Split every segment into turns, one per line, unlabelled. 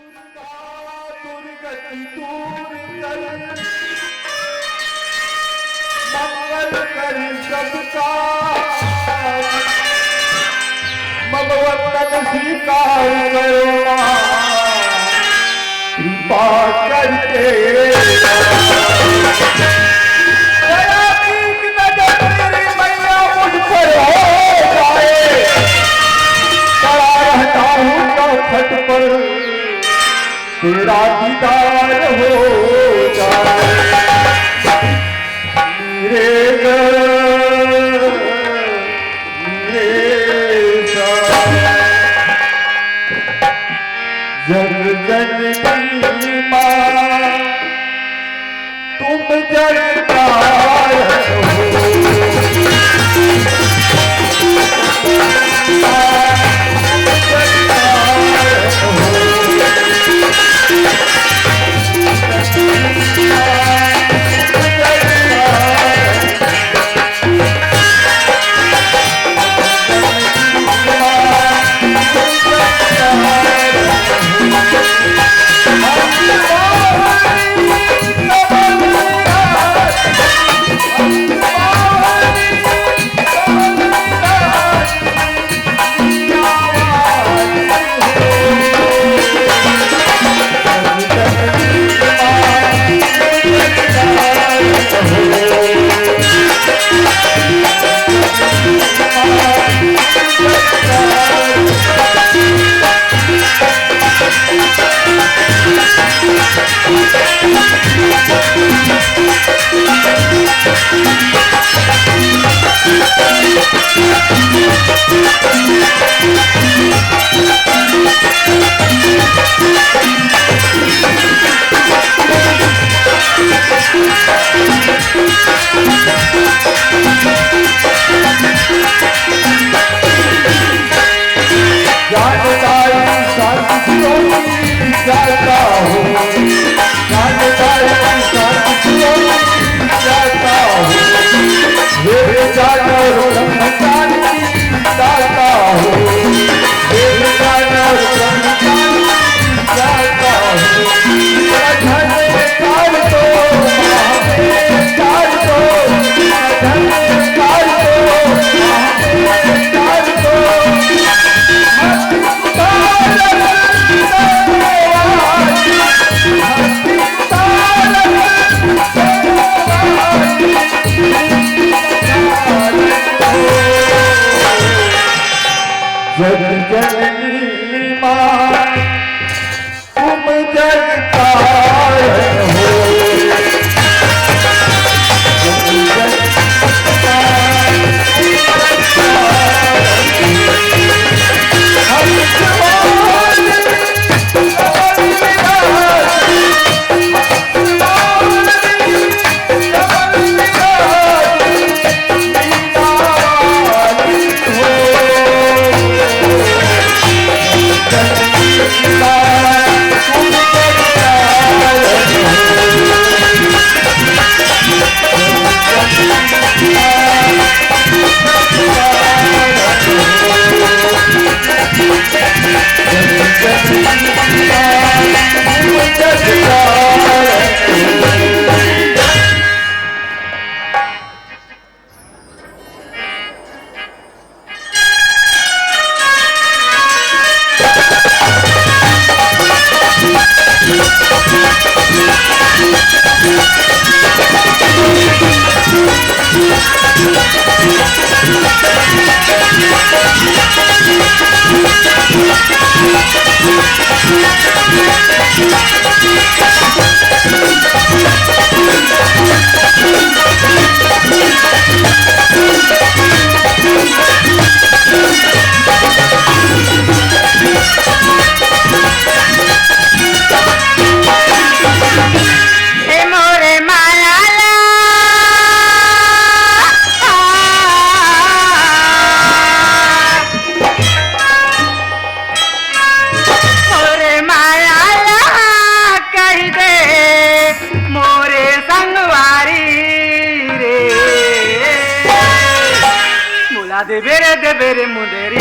दुर्गति दूर कर मंगल कर सबका भगवतन स्वीकार करो कृपा करके दया की नजर तेरी मैया मुझ पर हो जाए खड़ा रहता हूँ चौखट पर तेरा दीदार हो जाए जग जननी मां तुम जगतार
देवे रे मुंदेरी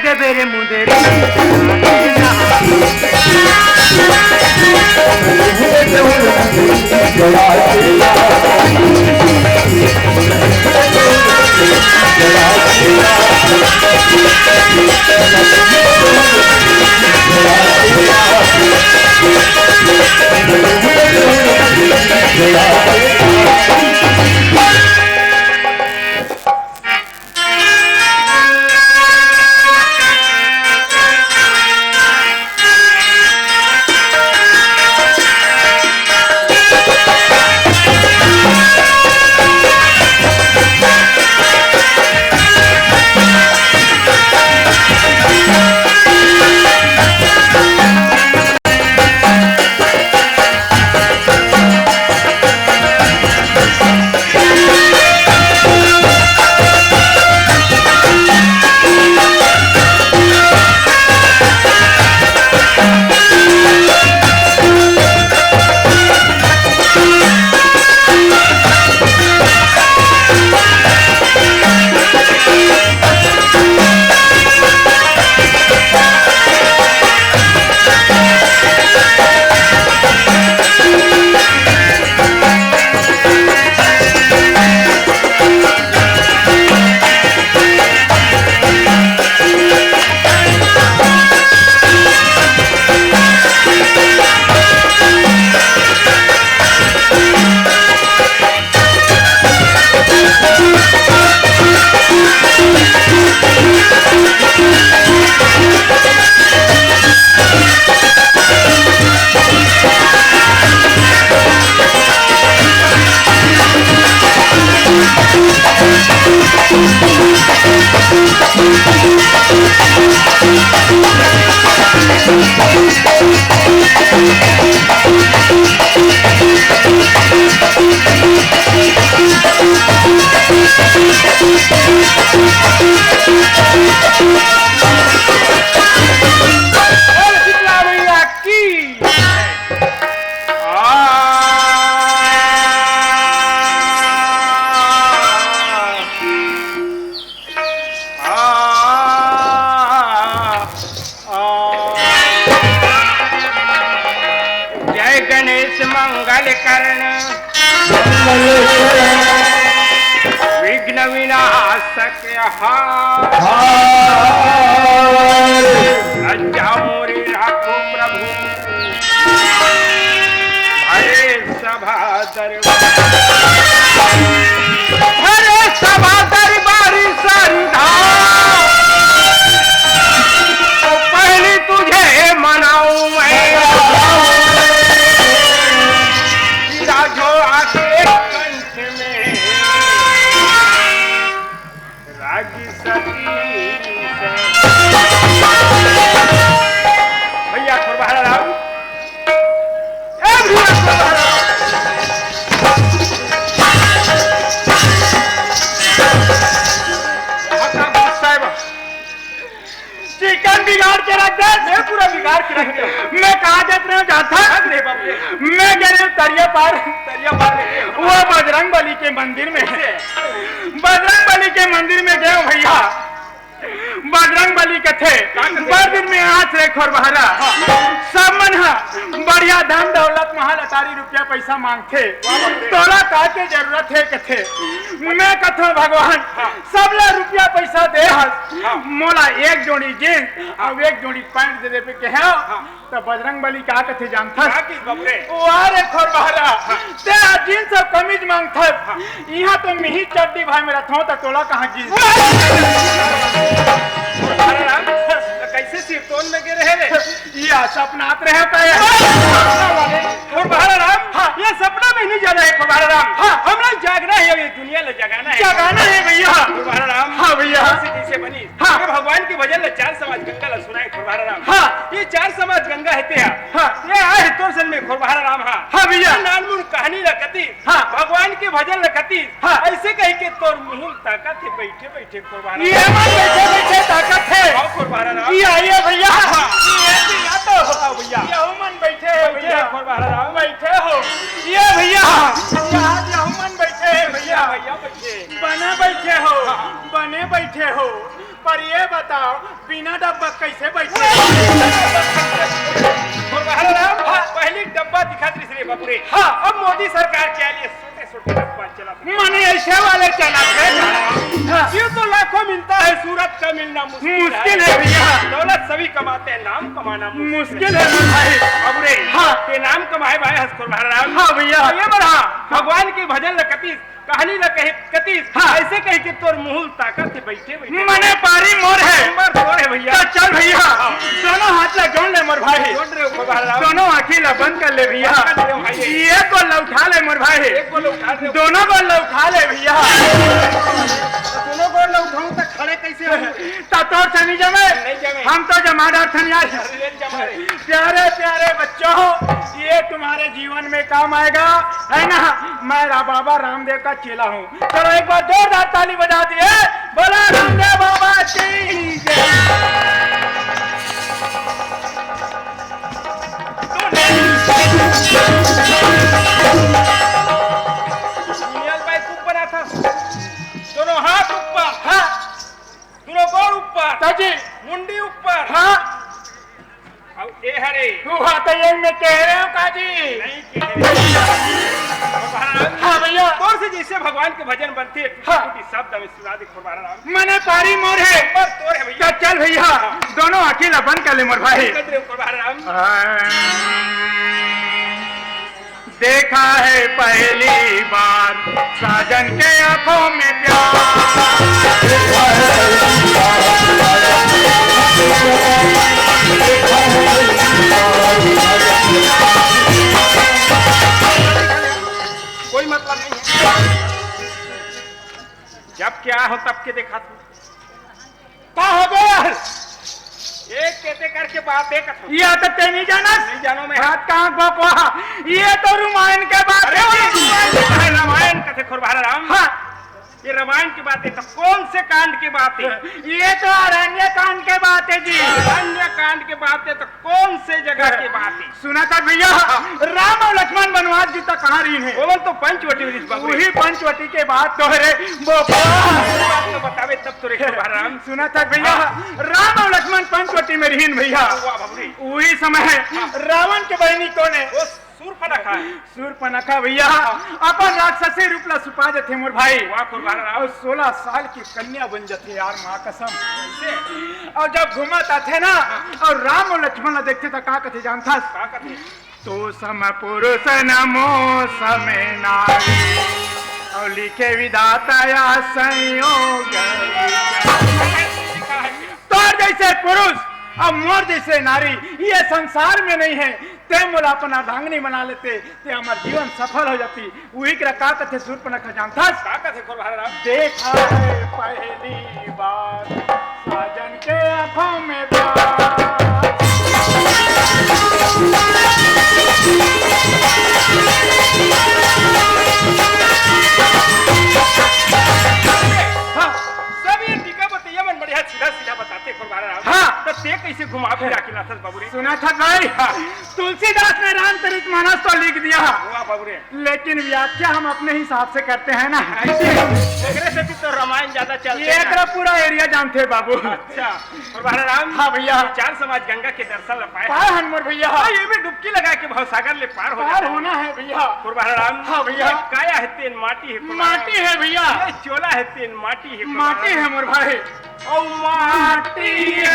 de bere mundere मंगल कर्ण विघ्न विनाशक लज्जा मोरे राखो प्रभु हरे सभा दरबारी सरधा तो पहले तुझे मनाऊं मैं जो आके कंठ में रागी सती
मैं पूरा बिगाड़ के रख दिया।
मैं कहा जात रहा हूँ जाता
अरे बाप रे,
मैं कह रही हूँ तरिया पार
लेके
वो बजरंग बली के मंदिर में है। बजरंग बली के मंदिर में गए भैया। बजरंग बली के थे मंदिर में हाथ रे खोर बहरा सब मन बढ़िया धन दौलत महल अटारी रुपया पैसा मांगते तोला का के जरूरत है कथे मैं कथो भगवान सब ला रुपया पैसा दे मोला एक जोड़ी जींस और एक जोड़ी पैंट दे दे पे कहे तो बजरंग बली का कथे जानता अरे खोर बहरा ते जींस और कमीज मांगता यहाँ तो मिही चड्डी भाई मेरा थो तो तोला कहाँ जींस
कैसे सिरतोन में गिरे हैं रे?
ये सपनात रहे पे
ये सपना में नहीं जाना है कुमार राम। हम लोग जागना है, ये दुनिया ले जगाना है।
जगाना है भैया।
कुमार राम
हाँ भैया।
जैसे बनी ये भगवान की भजन चार समाज गंगा ला सुनाए कुमार राम।
हाँ
ये चार समाज गंगा है त्या
हाँ
ये आए तोरसन में कुमार राम। हाँ
हाँ भैया।
नानमुन कहानी रखती
हाँ
भगवान के भजन रखती
हाँ
ऐसे कही के तोर मुहिम ताकत है बैठे बैठे कुमार राम।
ये मन बैठे बैठे ताकत है
कुमार राम।
ये आइए भैया।
या तो हो भैया
ये मन बैठे है भैया।
कुमार राम
बैठे हो ये भैया ये मन बैठे है भैया।
भैया बैठे
बने बैठे हो बने बैठे हो पर ये बताओ बिना डब्बा कैसे बैठे
पहले डब्बा दिखा तीसरे बबुरे। हाँ अब मोदी सरकार क्या लिए छोटे छोटे डब्बा चला
मने ऐसे वाले चला
यूँ तो लाखों मिलता है सूरत का मिलना
मुश्किल है भैया।
दौलत सभी कमाते हैं नाम कमाना
मुश्किल है भाई।
बबुरे
हाँ
के नाम कमाए भाई हंसखोर महाराज।
हाँ भैया।
ये बढ़ा भगवान की भजन ल कतीस कहानी ल कहे कतीस
हाँ
ऐसे कहे कि तोर मुहुल ताकत से बैठे बैठे
मने पारी मोर है
मोर है भैया।
तो चल भैया दोनों हाथ ला जोड़ ले मोर भाई दोनों आँखी ला बंद कर ले भैया। ये गोल उठा ले मोर भाई दोनों गोल उठा ले भैया।
दोनों गोल उठाऊं तो खड़े कैसे हो
तो नहीं जमे हम तो जमादार थे यार। प्यारे प्यारे बच्चों ये तुम्हारे जीवन में काम आएगा है ना। मैं बाबा रामदेव का चेला हूँ। चलो एक बार जोरदार ताली बजा दिए बोला रामदेव बाबा की
बना था दोनों हाथ ऊपर हाँ दोनों गोड़ ऊपर
जी
मुंडी ऊपर
हाँ
अब ए हरे
तो ये मैं कह रहे हूँ काजी
नहीं
हाँ भैया
तौर से जैसे भगवान के भजन बनते हैं
हाँ
शब्द में सुना दे राम
मैंने पारी मोर है
तोर है भैया।
चल भैया दोनों अकेला बंद कर ले मोर भाई। देखा है पहली बार साजन के आंखों में
कोई मतलब नहीं है जब क्या हो तब के देखा तू
क्या हो गया
एक कहते करके बात एक
ये तो ते नहीं जाना
नहीं जानो मैं
हाथ कहाँ बकवा ये तो रामायण के बात है।
रामायण कथे खुरबारा राम। हाँ ये रामायण की बात है तो कौन से कांड की बात है?
ये तो अरण्य कांड के बात है जी।
अरण्य कांड की बात है तो कौन से जगह की बात है?
सुना था भैया राम और लक्ष्मण वनवास जी तक कहाँ रही है?
वो तो पंचवटी में
वही पंचवटी के बाद तो रे
तो बतावे तब तो राम।
सुना था भैया राम और लक्ष्मण पंचवटी में रही भैया। वही समय रावण के बहनी कौन है? सूर्पनखा भैया अपन राक्षसी रूप ला सुपा थे मोर भाई। और 16 साल की कन्या बन जाते यार माँ कसम। और जब घुमाता थे ना और राम और लक्ष्मण देखते तो का कथे जानता तो सम पुरुष नमो समय नारी और लिखे विधाता या संयोग तो जैसे पुरुष और मोर जैसे नारी ये संसार में नहीं है ते मोला अपना धांगनी बना लेते ते हमार जीवन सफल हो जाती। वही के का कथे सूर्पनखा जानता देखा है पहली बार साजन के आंखों में प्यार।
हाँ सब ये टीका बताइए मन बढ़िया सीधा सीधा बताते
हाँ
तो ते कैसे घुमा फिरा के लाथस बाबूरे।
सुना था भाई, तुलसीदास ने रामचरित मानस तो लिख दिया,
वाह बाबूरे।
लेकिन व्याख्या हम अपने हिसाब से करते हैं ना।
एकरे से भी तो रामायण ज्यादा चलते
ये एकरा पूरा एरिया जानते हैं बाबू।
अच्छा, और महाराज
हाँ भैया,
चार समाज गंगा के दर्शन ले पाए।
पार हनमोर भैया,
ये भी डुबकी लगा के भवसागर ले पार हो
पार होना है भैया।
महाराज
हाँ भैया,
काया है तेन माटी है,
माटी है भैया,
ये चोला है तेन माटी है,
माटी है मोर भाई,
ओ माटी है।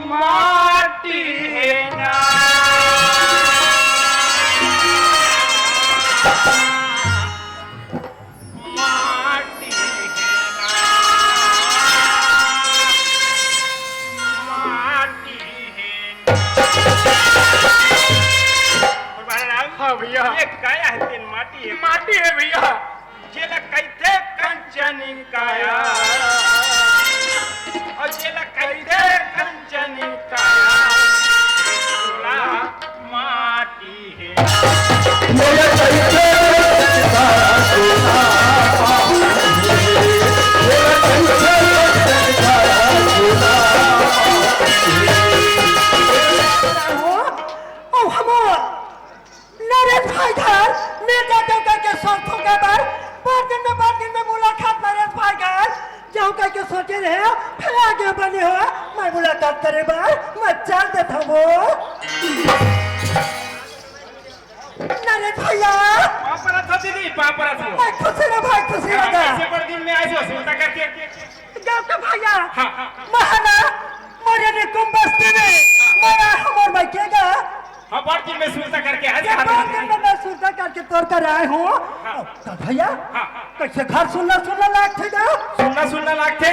माटी है ना, माटी है ना, माटी है ना।
हाँ भैया,
ये काया है तेन माटी है,
माटी है भैया,
जेला कैथे कंचनी काया, और जेला कैथे कंचनी काया, चोला माटी है।
नरेश भाई घर नेता देवता के साथों के बार बार दिन में मुलाकात नरेश भाई घर जाऊं कह के सोचे रहे फिर आगे बने हो मैं मुलाकात करे बार मैं चल देता वो नरेश भैया
पापरा था दीदी, पापरा था।
मैं खुशी ना भाई खुशी लगा
ऐसे पर दिन में आए हो सुनता करके
गाँव के भैया महाना मोरे ने कुंभस्ती में मेरा हमार भाई के गा
हाँ बार दिन में सुनता करके आज
मैं सुनता करके तोड़ कर आए हूँ भैया कैसे घर सुनना लागते ना
सुनना लागते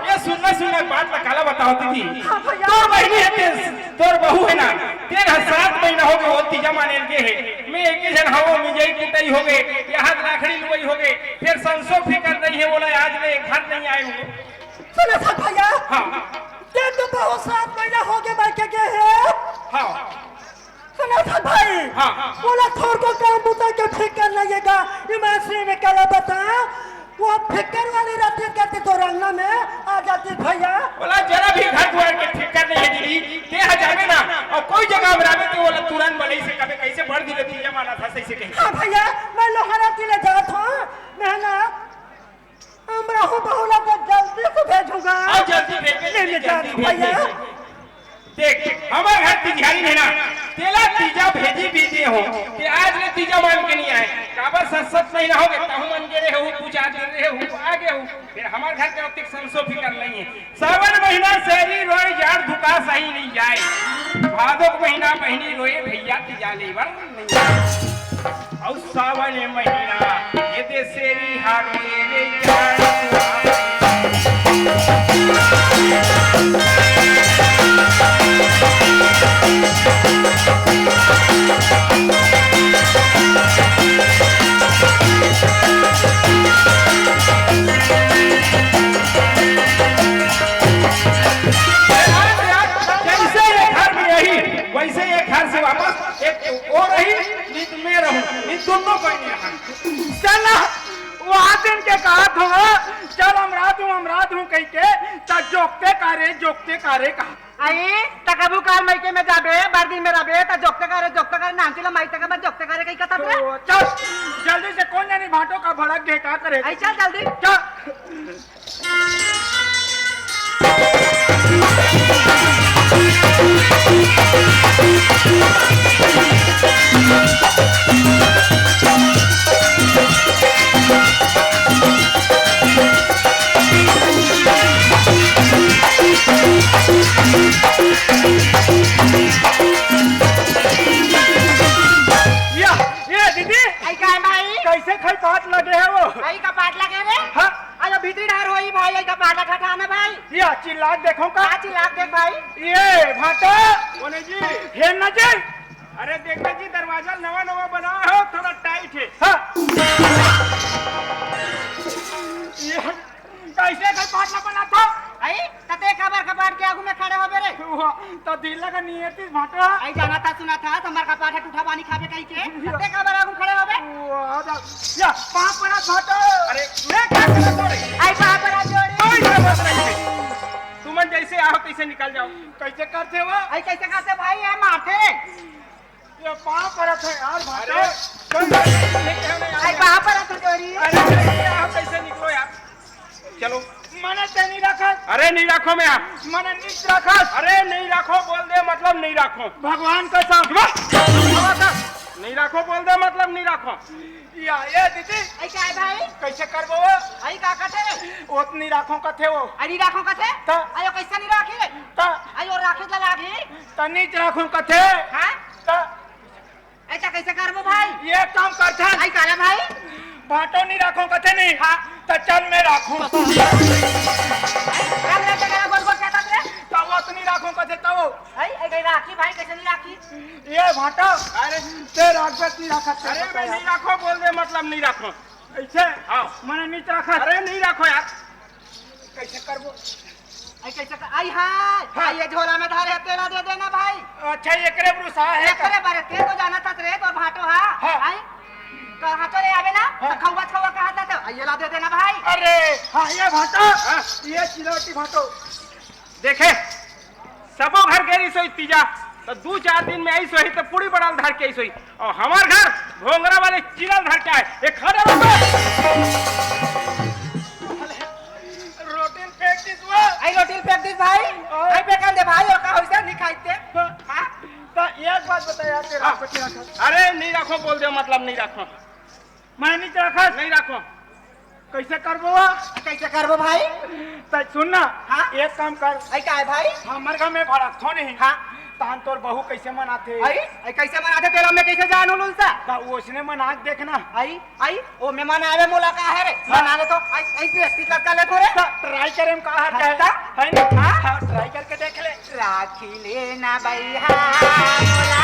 ये सुनना बात में काला बताओ दीदी।
हाँ भैया,
तोर बहनी है तोर बहू है ना, 7 महीना हो गए वो तीजा माने के है, मैं एक ही जन हवो मिजई कुटई हो गए, यहाँ राखड़ी लुई हो गए, फिर संसो फिकर नहीं है, बोला आज मैं घर नहीं आए हूँ।
सुनो सब भैया
हाँ
ये तो बहुत 7 महीना हो गए मैं के है
हाँ
सुनो सब भाई बोला थोड़ को काम बुता के फिकर लगेगा ईमानदारी में कला बता वो फिकर वाली रहती कहती तो रंगना में आ जाती भैया
बोला जरा भी घर द्वार के फिकर नहीं है दीदी, ते जावे ना और कोई जगह बनावे तो बोला तुरंत बलई से कभी कैसे बढ़ दी रहती जमाना था सही से कहीं।
हाँ भैया मैं लोहारा जिले जात हूँ मैं ना हमरा हूँ बहुला को जल्दी से भेजूंगा
और जल्दी
ले जात भैया
देख हमारे घर तिजहारी है ना, तेला तीजा भेजी बीते हो कि आज ने तीजा मान के नहीं आए, काबर 7 महीना हो गए तहु मन के रहे हो, पूजा कर रहे हो, आगे हो, फिर हमारे घर के औतिक संसो फिकर नहीं है। 7 महीना शहरी रोए यार धुका सही नहीं जाए, भादो महीना बहनी रोए भैया तीजा लेवर नहीं जाए, और 7 महीना ये दे शेरी हारोए रे यार। वैसे एक घर से वापस एक और रही नीत में रहूं, नीत दोनों कोई नहीं
चल वहाँ दिन के कहा था चल अमरात हूँ कह के ता जोकते कारे कहा
आई तकबू काल मैके में जाबे बार दिन में रहबे त जोकते करे नाम चला माई तक मैं जोकते करे कई कथा रे
चल जल्दी से कौन जानी भाटो का भड़क गए का करे
आई चल जल्दी
चल ये दीदी
आई का भाई
कैसे खाई पाट लगे है वो
आई का पाट लगे रे
हाँ
आयो भीतरी ढार होई भाई आई का पाट खटा ना भाई
या चिल्ला देखो का
5 लाख देख भाई
ये भाटो
बोले जी
है न जी
अरे देखना जी दरवाजा नवा बना हो थोड़ा टाइट है।
हाँ ये कैसे खाई पाट ना बना था
आई तते कबर कपाट के आगू में खड़े हो बेरे
तो दिल लगा नियति भाटा
आई जाना था सुना था हमार कपाट है टूठा पानी खाबे कहीं के तते कबर आगू खड़े हो बे
या पांच बड़ा भाटा
अरे मैं क्या कर तोड़े
आई पापा बड़ा जोड़ी
कोई जरूरत नहीं है तुम जैसे आओ तैसे निकल जाओ
कैसे करते हो
आई कैसे करते भाई है माथे
ये पांच बड़ा थे यार भाटा
आई पापा बड़ा जोड़ी
अरे आओ कैसे निकलो यार चलो
मने ते नहीं रखा
अरे नहीं रखो मैं आप
मने नहीं रखा
अरे नहीं रखो बोल दे मतलब नहीं रखो
भगवान का साथ
नहीं रखो बोल दे मतलब नहीं रखो
या ये दीदी
आई क्या है भाई
कैसे करबो
आई का कथे
उतनी राखों का थे वो
आई राखो कथे
ता
आयो कैसे नहीं राखी रे
ता
आई और राखी ला लागी
तनीच राखों का थे
हां
ता
ऐसा कैसे करबो भाई
ये काम करता
आई काला भाई
बाटो नहीं राखों का थे नहीं
हाँ
तो चल मैं राखूं
राम रे तेरा गोल गोल कहता रे
तो वो उतनी राखों का थे तो
आई आई राखी भाई कैसे नहीं राखी
ये भाटा
अरे
ते राखत नहीं रखा
अरे मैं नहीं रखो बोल दे मतलब नहीं रखो
ऐसे
हाँ
मने नहीं रखा
अरे नहीं रखो यार
कैसे करबो
आई कैसे आई हां आई ये झोला में धारे तेला दे देना भाई
अच्छा ये करे ब्रुसा है
एकरे बारे ते तो जाना था रे तो भाटो हां
हाँ।
आई कहां तो रे आवे ना
हाँ।
खौवा खौवा कहा था तो आई ये ला दे देना भाई
अरे हाँ ये भाटा
हाँ।
ये चिलौटी भाटो
देखे सबो घर गेरी सोई तीजा तो 2-4 दिन में आई सोई तो पूरी बड़ाल धर के आई सोई और हमार घर भोंगरा वाले चिरल धर के आए ये खड़े रहो
रोटी फेंक दी तू
आई रोटी प्रैक्टिस भाई आई पे कर दे भाई और का होइसे नहीं खाइते हां
तो एक बात बता यार तेरा
हाँ।
कुछ रखा
अरे नहीं रखो बोल दे मतलब नहीं रखो
मैं नहीं रखा
नहीं रखो
कैसे करबो
कैसे करबो भाई
तो सुन ना
हाँ।
एक काम कर
आई का है भाई
हमर घर में भड़क थो नहीं
हां
तान तोर बहू कैसे मनाते
आई आई कैसे मनाते तेरा में कैसे जानू लुलसा
तो उसने मना के देखना
आई आई ओ मेहमान आवे मोला का है रे मना ले तो आई आई प्रैक्टिस कर ले थोड़े
ट्राई करें का हर
अच्छा।
है ना हाँ ट्राई करके देख ले
राखी लेना भैया मोला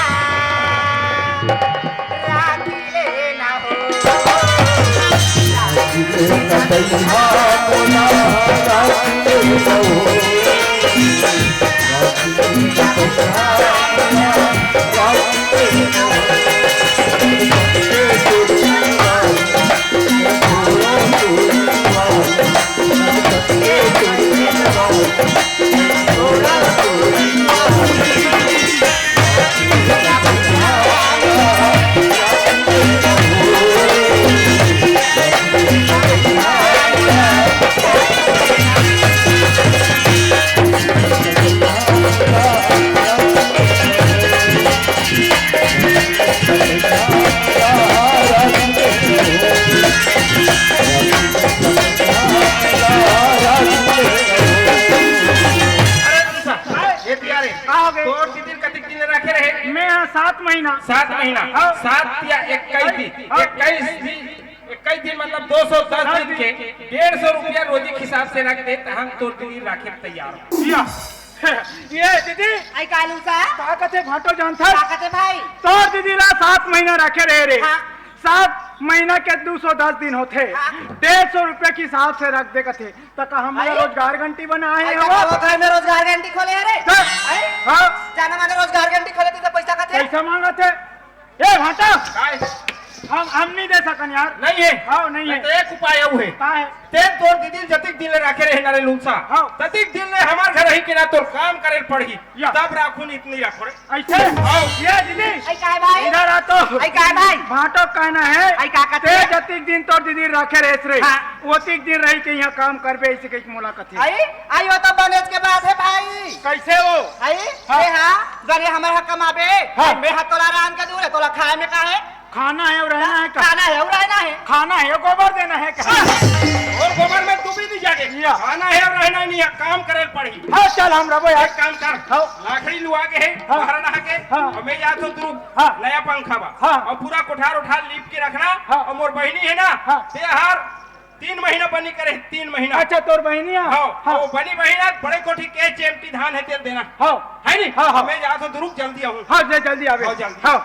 राखी लेना हो
ये प्यारे
आ गए
तो कितने कतिक दिन रखे रहे
मैं यहाँ 7 महीना
7 महीना
हाँ।
7 या 21 दिन
हाँ।
21 दिन मतलब 210 दिन के 150 रुपया रोजी के हिसाब से रख दे तो हम तो दिन राखे तैयार हो
या ये दीदी
आई कालू सा
का कहते भाटो जानता
ताकते भाई
तोर दीदी ला 7 महीना रखे रहे रे
हाँ।
7 महीना के 210 दिन होते
हाँ।
150 रुपए के हिसाब से रख दे कथे तो का हमारा
आई।
रोजगार घंटी बना है
आई
वो
का घर में रोजगार गारंटी खोले है रे
हाँ।
आई
हाँ
जाना माने रोजगार गारंटी खोले तो पैसा का थे
कैसा मांगा थे ए भाटा
काय
हम नहीं दे सकन यार
नहीं है
हाँ नहीं है
तो एक उपाय है
का है
ते तोर दीदी जतिक दिन रखे रहे नारे लूंसा
हाँ।
ततिक दिन ने हमार घर रही कि ना तोर काम करे पड़ही
या।
तब राखून इतनी रखो रे
ऐसे
हाँ।
ये दीदी
आई का है भाई
इधर आ तो
आई का है भाई
भाटो कहना है
आई का कहते
ते
हैं?
जतिक दिन तोर दीदी रखे रहे रे
हाँ।
ओतिक दिन रही के यहाँ काम करबे ऐसे कहीं मुलाकात है
आई आई वो तो बनेज के बाद है भाई
कैसे वो
आई
हाँ।
ए हां जरे हमर हक कमाबे
हाँ।
मैं हाथ तोला रान के दूर है तोला खाए में का है
खाना है और रहना है का
खाना है और रहना है
खाना है गोबर देना है का
और गोबर में तू भी नहीं जाके
या।
खाना है और रहना नहीं है काम करे पड़ही
हाँ चल हम रहो यार
एक काम कर
हाँ।
लाकड़ी लुआ के है
हाँ।
बाहर नहा के
हाँ।
और मैं या तो तू
हाँ।
नया पंखा बा
हाँ।
और पूरा कोठार उठार लीप के रखना
हाँ।
और मोर बहनी है ना
हाँ।
ते हार 3 महीना बनी करे 3 महीना
अच्छा तोर बहनिया
हाँ
हाँ
वो बनी बहिना बड़े कोठी के चेमटी धान है तेल देना
हाँ
है नहीं
हाँ, हाँ।
मैं जा तो रुक जल्दी आऊं
हाँ जल्दी आवे
हाँ, जल्दी।
हाँ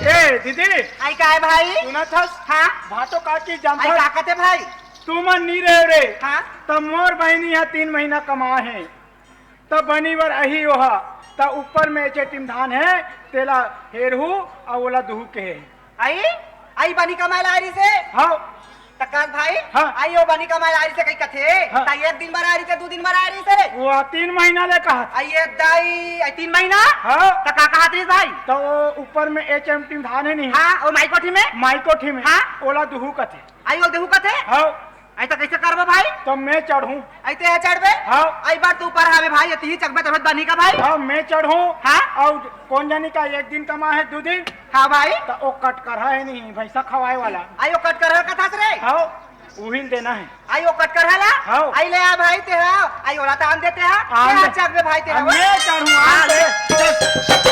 ये दीदी
आई का है भाई
सुना था
हां
भाटो का की
आई
जानता
का कहते भाई
तुमन नहीं रहे रे
हाँ
तब मोर बहनी यहाँ 3 महीना कमा है तब बनी बर अही ओहा तब ऊपर में टीम धान है तेला हेरहू और ओला दुहू के है
आई आई बनी कमाए लारी से
हाँ
तकास भाई
हाँ।
आई ओ बनी कमाए लारी से कहीं कथे
हाँ।
ताई 1 दिन बार आ रही से 2 दिन बार आ रही से
वो 3 महीना ले कहा
आई ये दाई आई 3 महीना
हाँ
तका कहा थी भाई
तो वो ऊपर में टीम धान है नहीं
हाँ ओ माई कोठी में
माइकोठी में
हाँ।
ओला दुहू कथे
आई ओ देहू कथे
हाँ
आई तो कैसे करबो भाई
तो मैं चढ़ू
आई ते चढ़बे
हाँ
आई बार तू ऊपर आवे भाई यती चकबे तबत बनी का भाई
हाँ मैं चढ़ू
हाँ।
और कौन जानी का 1 दिन कमा है 2 दिन
हाँ भाई
तो वो कट कर है नहीं भैंसा खवाए वाला
आई ओ कट कर कथा रे
हाँ उहिल देना है
आई ओ कट कर हला
हाँ।
आई ले आ भाई तेरा आई ओला तान देते हैं
आन दे।
चकबे भाई तेरा
अब मैं चढ़ू आ ले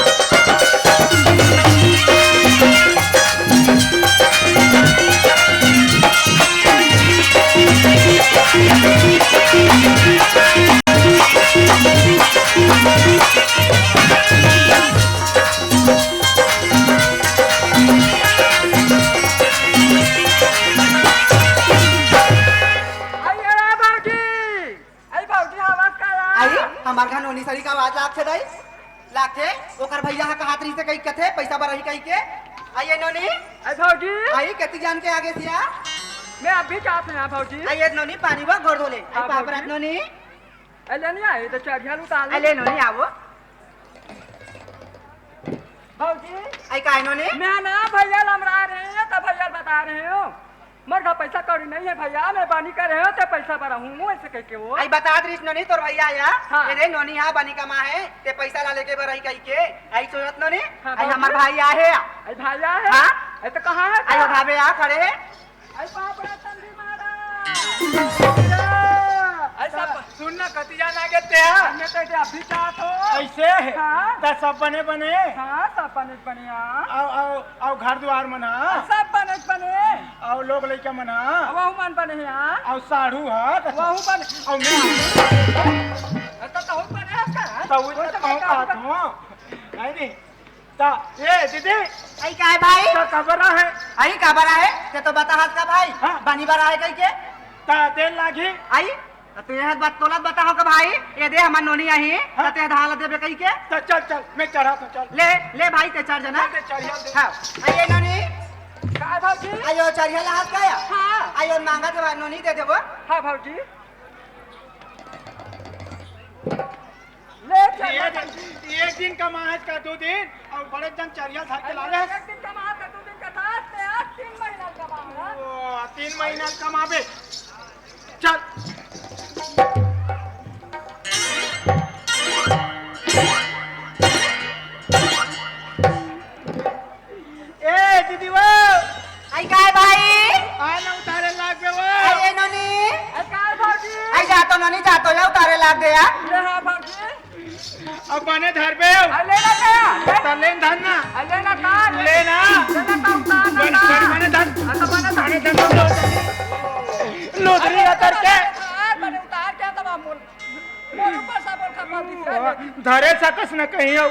आई हमार घर नोनी सरी का आवाज लाग छे दई लाग छे ओकर भैया हा कहातरी से कई कथे पैसा बरही कई के आइए नोनी
भाजी
आई कति जान के आगे सिया
मैं अभी चाहते हैं भाजी
आइए नोनी पानी बा गोड़ धोले आई
हाँ,
पापरा
भाभी।
नोनी
अले नहीं आए तो चढ़िया उतार
अले नोनी आवो
भाजी
आई काय नोनी
मैं ना भैया लमरा रहे हैं तो भैया बता रहे हो मर का पैसा कौड़ी नहीं है भैया मैं बानी कर रहे हो तो पैसा भरा हूँ ऐसे कह के वो
आई बता दरिस नोनी तोर भैया आया
हाँ।
ये नोनी यहाँ बनी कमा है ते पैसा ला लेके बरही कई के आई सोचत नोनी
हाँ,
आई
भाभी।
हमार भाई आ है
अरे भैया है
हाँ।
अरे तो कहाँ है
आई भावे आ खड़े है
अरे पापड़ा तंदी मारा अरे सब
सुनना कति जान आगे ते हैं
अन्य कहते अभी चाहत हो
ऐसे
हाँ।
तो सब बने बने
हाँ सब बने बनिया
और घर द्वार मना
सब बने बने
और लोग लइका मना
वहु मन बने यहाँ
और साढ़ू है
वहु बने
और मैं
तो बने है का
तो वो तो कहूँ कहत हूँ नहीं तो ये दीदी
आई काय भाई
तो खबर है
आई का बरा है ते तो बता हाथ का भाई
हाँ।
बनी बरा है कई के
तो तेल लागी
आई तो ये बात तोलत बता हो का भाई ये दे हमार नोनी आई
हाँ।
ते धाल देबे कई के
तो चल चल मैं चढ़ा तो चल
ले ले भाई ते चढ़ जना
चल चढ़िया दे।
हां आइए नोनी
का भाजी
आयो चढ़िया ला हाथ का
हाँ
आयो मांगा तो नोनी दे देबो
हाँ भाजी ले चल
एक दिन का माहज का 2 दिन और बड़े जन चढ़िया था के लाले
एक दिन कमा के 2 दिन का था ते 3 महीना कमा
3 महीना कमाबे चल ए दीदी वो
आई काय भाई
आना उतारे लाग बे वो
आइए नोनी
अरे का भाजी
आई जातो नोनी जातो या उतारे लाग दे या
ले हाँ भाजी
अब बने धर बे
अरे ले ना
तलेन धन ना
अरे ना तार
लेना
लेना तार
बन बने धन
तो बने
बने धन लोदरी अतर के
बने उतार क्या तब मोल मोल ऊपर सब बोल खपा दिख
धरे सकस न कहीं हो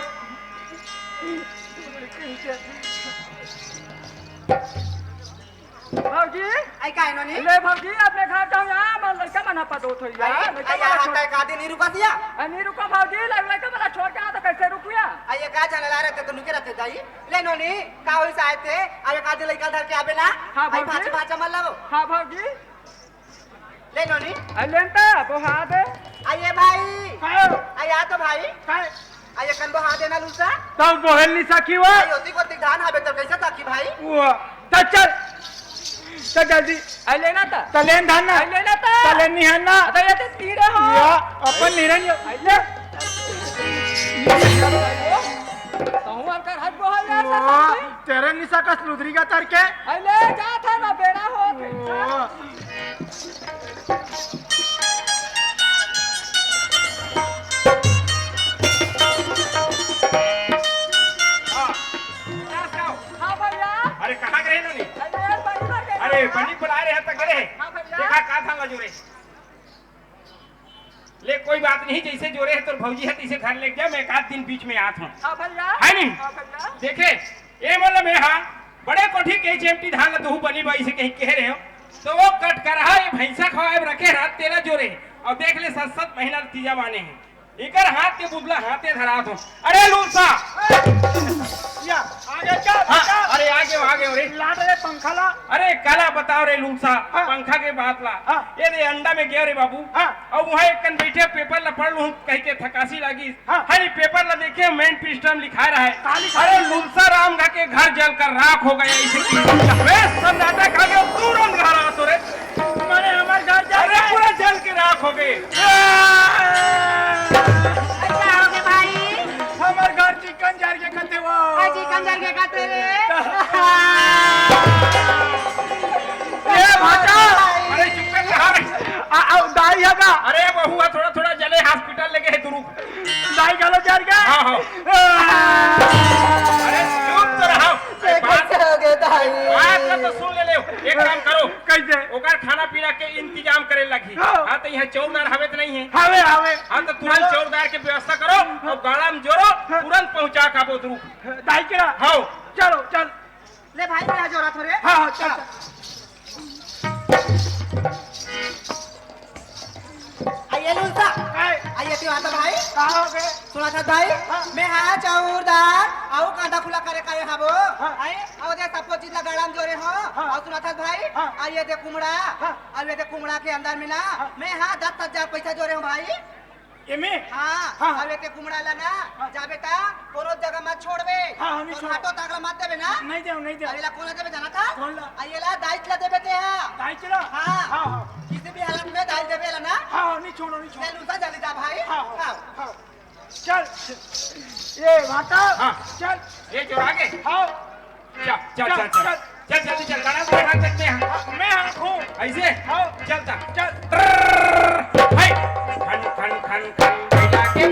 भाजी
आई काय नोनी
ले भाजी अपने घर जाओ यहाँ मन लड़का मना पदो थो यार लड़का
आई हाथ का का दिन रुका दिया
नहीं रुको भाजी लड़का मना छोड़ के आ तो कैसे रुकिया
आइए का जाने ला रहे थे तो नुके रहते जाई ले नोनी का होई साहे थे आइए का दिन लइका धर के आबे ना
हाँ,
आई
भाभी।
भाचा भाचा मत लाओ
हाँ भाजी
ले नोनी
लेंता बुहा दे
आइए भाई आइए आ तो भाई
काय
आइए कन बहा देना लूसा
तब बोहल नहीं सकी वो
आई होती को धान हाबे तो कैसे ताकी भाई
वो तो चल तो जल्दी
लेना था
तलेन धन ना
लेना था
तलेन नहीं है ना
अरे ये तो तीरे हो
या अपन निरंजन
ले तो हूँ कर हट बुहा यार सब
तेरे निशा का लुदरी का तर के
ले जा था ना बेड़ा हो हाँ भैया
अरे कहाँ गए नोनी
अरे बड़ी बार गए
अरे बनी बुला रहे हैं तो गए
हाँ भैया
देखा का था जोरे ले कोई बात नहीं जैसे जोरे है तो भौजी है तैसे घर लेके जा मैं एक आध दिन बीच में आत हूँ
हाँ भैया
है नहीं
हाँ भैया
देखे ये मतलब मैं हाँ बड़े कोठी के जेमटी धान दहू बनी बाई से कहीं कह रहे हो तो वो कट कर रहा ये भैंसा खवाए रखे रात तेरा जोरे और देख ले 7 महीना तीजा माने हैं इकर हाथ के बुबला हाथे धरा दो। अरे लूसा
या आगे क्या
हाँ, अरे आगे रे
लाड रे पंखा ला।
अरे काला बताओ रे लूसा
हाँ।
पंखा के बात ला
हाँ।
ये रे अंडा में गया रे बाबू
हाँ।
और वहाँ एक कन बैठे पेपर ला पढ़ लूं कह के थकासी लगी
हाँ।
हरी पेपर ला देखे मेन पिस्टम लिखा रहा है
का लिखा
अरे
है?
लूसा राम घा के घर जल कर राख हो गया इसे वे सन्नाटा खा गया तुरंत घर आ तो रे
मैंने हमारे घर जा
अरे पूरा जल के राख हो गए
क्या हो गया भाई
हमारे घर चिकन जार के खाते वो
जी कंजर के खाते रे
ए भाटा
अरे चुप कर रहा रे
दाई है का
अरे बहुआ थोड़ा जले हॉस्पिटल लेके है तुरु
दाई गलो जार का
हाँ हाँ अरे चुप तो रहो बात
हो गया दाई
बात का तो सुन ले एक काम करो
कैसे
ओकर खाना पीना के इंतजाम करे लगी
हाँ।
हाँ तो यहाँ चौरदार हवे तो नहीं है
हवे हवे
हाँ तो तुरंत चौरदार के व्यवस्था करो और गाड़ा में जोड़ो तुरंत पहुंचा काबो तुरु
दाई के
हाँ
चलो चल
ले भाई क्या जोरा थोड़े
हाँ हाँ चल
आइए लूसा
आए
आइए तू आता भाई
कहाँ हो गए
सुना था भाई मैं हाँ चौरदार आओ कांदा खुला करे करे हाबो
हाँ।
आए आओ दे सबको चीज ला गड़ाम जोरे हो
हाँ।
और सुना था भाई
हाँ।
आइए दे कुमड़ा
हाँ।
आइए दे कुमड़ा के अंदर में ना मैं हाँ 10,000 पैसा जोरे हूँ भाई
एमे
हाँ
हाँ।
आइए के कुमड़ा ला ना जा बेटा कोनो जगह मत छोड़बे
हाँ, हम नहीं छोड़-
हाथों तागड़ा मत देबे ना
नहीं दे नहीं दे
आइए ला कौन देबे जाना था
कौन ला?
आइए ला दाइच ला देबे ते हाँ
दाई चलो
हाँ
हाँ हाँ
किसी भी हालत में दाइच देबे ला ना
हाँ नहीं छोड़ो नहीं छोड़ो
ले लूसा जल्दी जा भाई
हाँ
हाँ
हाँ चल ये भाटा
हाँ।
चल
ये जोड़ा के
हाँ
चल जल्दी चल गाड़ा में बैठा सकते हैं
मैं आँखों
ऐसे
हाँ
चलता
चल
हाय खन खन खन खन बैठा के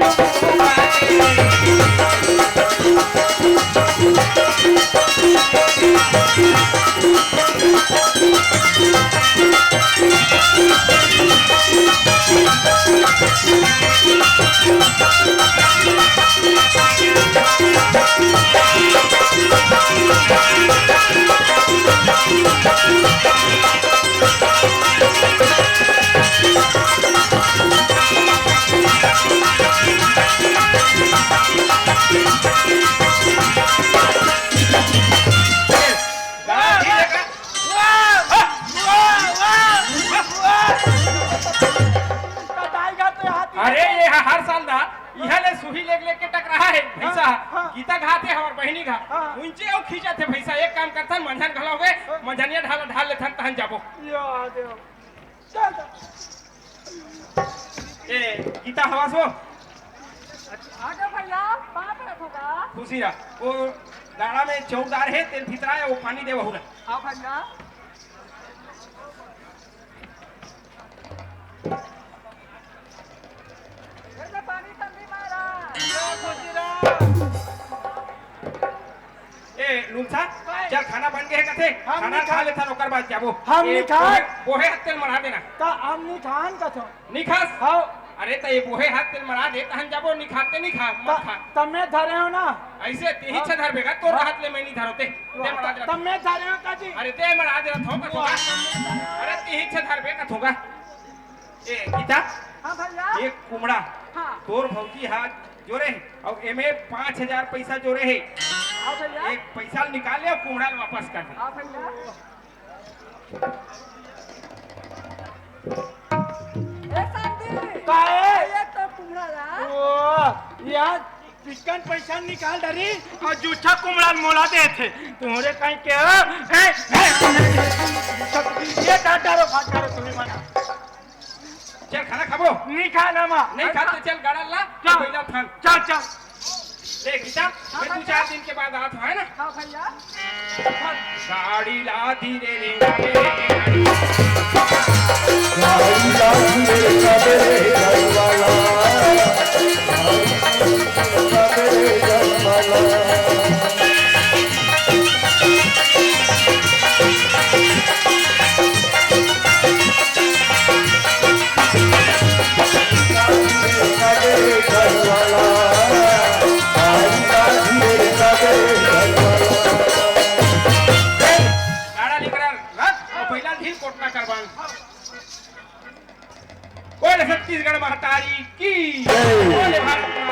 अरे ये हर साल दा यह ले सुही लेके टक रहा है भैसा
हाँ।
गीता घाते हमार बहनी घा
हाँ।
ऊंचे और खींचा थे भैसा एक काम करता मंझन घलाओगे मंझनिया ढाल ले थन तहन जाबो
यो देव चल
ए गीता हवास हो
आगे भैया बाप रखोगा
खुशी रहा वो गाड़ा में चौकदार है तेल भीतरा है वो पानी दे बहुरा
हाँ भैया ऐसे पानी तंदी मारा
ए लुलसा चल खाना बन गए कथे
हम
खाना
नहीं
खा
खा-
ले थन ओकर बाद जाबो
हम नहीं खा-
बोहे हाथ तेल मरा देना
का हम नहीं खान का थो
नहीं खास
हाँ
अरे तो ये बोहे हाथ तेल मरा दे तहन जाबो नहीं खाते नहीं खा मत खा
तब मैं धरे हो ना
ऐसे ते ही छधर बेगा तो राहत ले मैं नहीं धरोते ते मरा दे
तब मैं धरे हो काजी
अरे ते मरा दे थो का थोगा अरे ते ही छधर बेगा थोगा ए गीता
हाँ भैया
एक कुमड़ा
हाँ
तोर भौजी हाथ जोरे है और एमे 5,000 पैसा जोरे है
हाँ भैया
एक पैसा निकाल ले और कुमड़ा वापस कर दे
हाँ भैया ए शांति
का है
ये तो कुमड़ा ला
ओ यार चिकन पैसा निकाल डरी और जूठा कुमड़ा मोला दे थे तुम्हारे कहीं के ये डारो फाटा तुम्हें मना
चल खाना खाबो
नहीं खाना माँ
नहीं खाते चल गाड़ा ला
चल।
पहला थान
चल चल
ले गीता मैं 2-4 दिन के बाद आत है ना
हाँ भैया
गाड़ी ला धीरे रे गाड़ी गाड़ा लेकर रख और पहला ढील कोटना बोले छत्तीसगढ़ महतारी की बोले भारत